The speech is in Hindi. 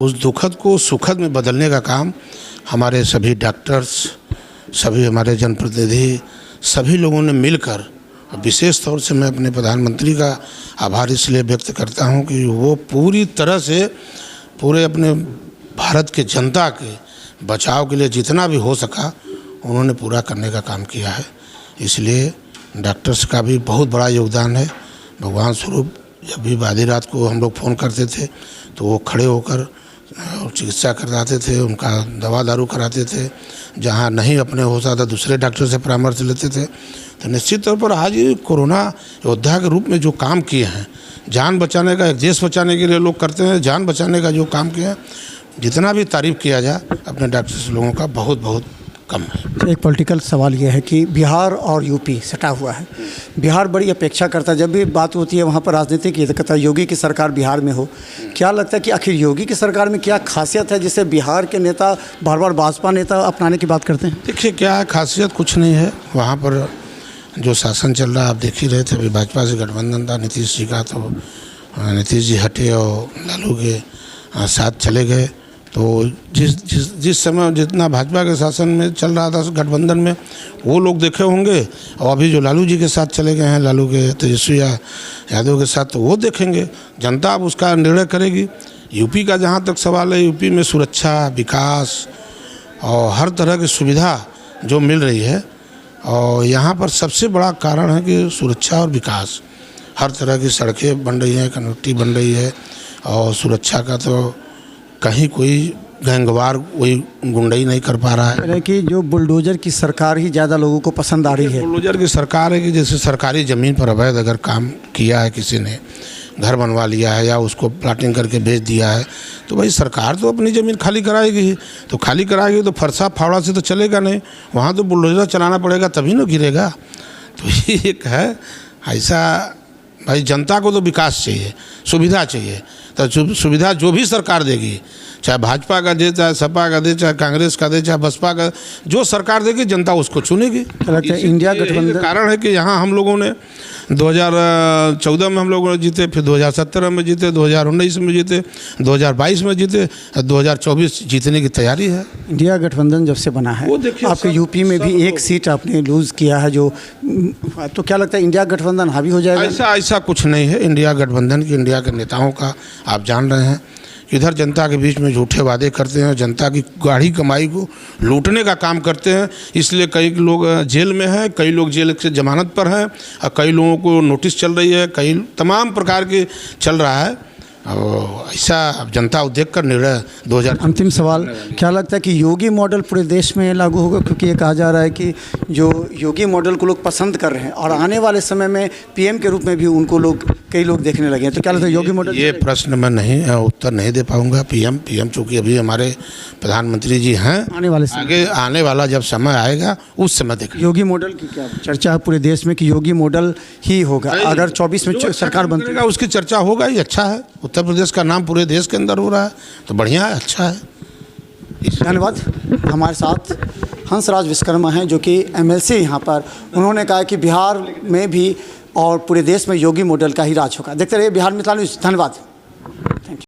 उस दुखद को सुखद में बदलने का काम हमारे सभी डॉक्टर्स, सभी हमारे जनप्रतिनिधि, सभी लोगों ने मिलकर, विशेष तौर से मैं अपने प्रधानमंत्री का आभार इसलिए व्यक्त करता हूं कि वो पूरी तरह से पूरे अपने भारत के जनता के बचाव के लिए जितना भी हो सका उन्होंने पूरा करने का काम किया है। इसलिए डॉक्टर्स का भी बहुत बड़ा योगदान है। भगवान स्वरूप जब भी आधी रात को हम लोग फ़ोन करते थे तो वो खड़े होकर चिकित्सा कराते थे, उनका दवा दारू कराते थे। जहाँ नहीं अपने हो सकता दूसरे डॉक्टर से परामर्श लेते थे। तो निश्चित तौर पर आज ये कोरोना योद्धा के रूप में जो काम किए हैं, जान बचाने का, एक देश बचाने के लिए लोग करते हैं, जान बचाने का जो काम किया है, जितना भी तारीफ़ किया जाए अपने डॉक्टर्स लोगों का बहुत बहुत कम है। एक पॉलिटिकल सवाल यह है कि बिहार और यूपी सटा हुआ है। बिहार बड़ी अपेक्षा करता है, जब भी बात होती है वहाँ पर राजनीति की कहता है योगी की सरकार बिहार में हो। क्या लगता है कि आखिर योगी की सरकार में क्या खासियत है जिससे बिहार के नेता बार बार भाजपा नेता अपनाने की बात करते हैं? देखिए क्या है, खासियत कुछ नहीं है। वहाँ पर जो शासन चल रहा है आप देख ही रहे थे। अभी भाजपा से गठबंधन था नीतीश जी का, तो नीतीश जी हटे और लालू के साथ चले गए। तो जिस समय जितना भाजपा के शासन में चल रहा था गठबंधन में वो लोग देखे होंगे, और अभी जो लालू जी के साथ चले गए हैं, लालू के तेजस्वी यादव के साथ, तो वो देखेंगे। जनता अब उसका निर्णय करेगी। यूपी का जहाँ तक सवाल है, यूपी में सुरक्षा, विकास और हर तरह की सुविधा जो मिल रही है, और यहाँ पर सबसे बड़ा कारण है कि सुरक्षा और विकास। हर तरह की सड़कें बन रही हैं, कनेक्टिविटी बन रही है, और सुरक्षा का तो कहीं कोई गैंगवार कोई गुंडाई नहीं कर पा रहा है। कि जो बुलडोजर की सरकार ही ज़्यादा लोगों को पसंद आ रही है। बुलडोजर की सरकार है कि जैसे सरकारी ज़मीन पर अवैध अगर काम किया है, किसी ने घर बनवा लिया है या उसको प्लाटिंग करके बेच दिया है, तो भाई सरकार तो अपनी ज़मीन खाली कराएगी ही। तो खाली कराएगी तो फरसा फावड़ा से तो चलेगा नहीं, वहाँ तो बुलडोजर चलाना पड़ेगा तभी ना गिरेगा। तो ये एक है ऐसा। भाई जनता को तो विकास चाहिए, सुविधा चाहिए। तो सुविधा जो भी सरकार देगी, चाहे भाजपा का दे, चाहे सपा का दे, चाहे कांग्रेस का दे, चाहे बसपा का, जो सरकार देगी जनता उसको चुनेगी। इंडिया गठबंधन कारण है कि यहाँ हम लोगों ने 2014 में हम लोगों ने जीते, फिर 2017 में जीते, 2019 में जीते, 2022 में जीते, 2024 जीतने की तैयारी है। इंडिया गठबंधन जब से बना है, आपके यूपी में भी एक सीट आपने लूज़ किया है, जो तो क्या लगता है इंडिया गठबंधन हावी हो जाएगा? ऐसा कुछ नहीं है। इंडिया गठबंधन की, इंडिया के नेताओं का आप जान रहे हैं, इधर जनता के बीच में झूठे वादे करते हैं, जनता की गाढ़ी कमाई को लूटने का काम करते हैं। इसलिए कई लोग जेल में हैं, कई लोग जेल से जमानत पर हैं, और कई लोगों को नोटिस चल रही है, कई तमाम प्रकार के चल रहा है। और ऐसा जनता को देख कर निर्णय 2000। अंतिम सवाल, क्या लगता है कि योगी मॉडल पूरे देश में लागू होगा? क्योंकि ये कहा जा रहा है कि जो योगी मॉडल को लोग पसंद कर रहे हैं और आने वाले समय में पीएम के रूप में भी उनको कई लोग देखने लगे हैं, तो क्या लगता है योगी मॉडल? ये प्रश्न मैं नहीं उत्तर नहीं दे पाऊंगा। पीएम चूँकि अभी हमारे प्रधानमंत्री जी हैं, आगे आने वाला जब समय आएगा उस समय देखें। योगी मॉडल की क्या चर्चा है पूरे देश में कि योगी मॉडल ही होगा अगर 24 में सरकार बनती है? उसकी चर्चा होगा ही। अच्छा है, उत्तर प्रदेश का नाम पूरे देश के अंदर हो रहा है तो बढ़िया है, अच्छा है। धन्यवाद। हमारे साथ हंसराज विश्वकर्मा हैं जो कि एमएलसी यहाँ पर। उन्होंने कहा कि बिहार में भी और पूरे देश में योगी मॉडल का ही राज होगा। देखते रहिए बिहार मिथिला न्यूज़। धन्यवाद।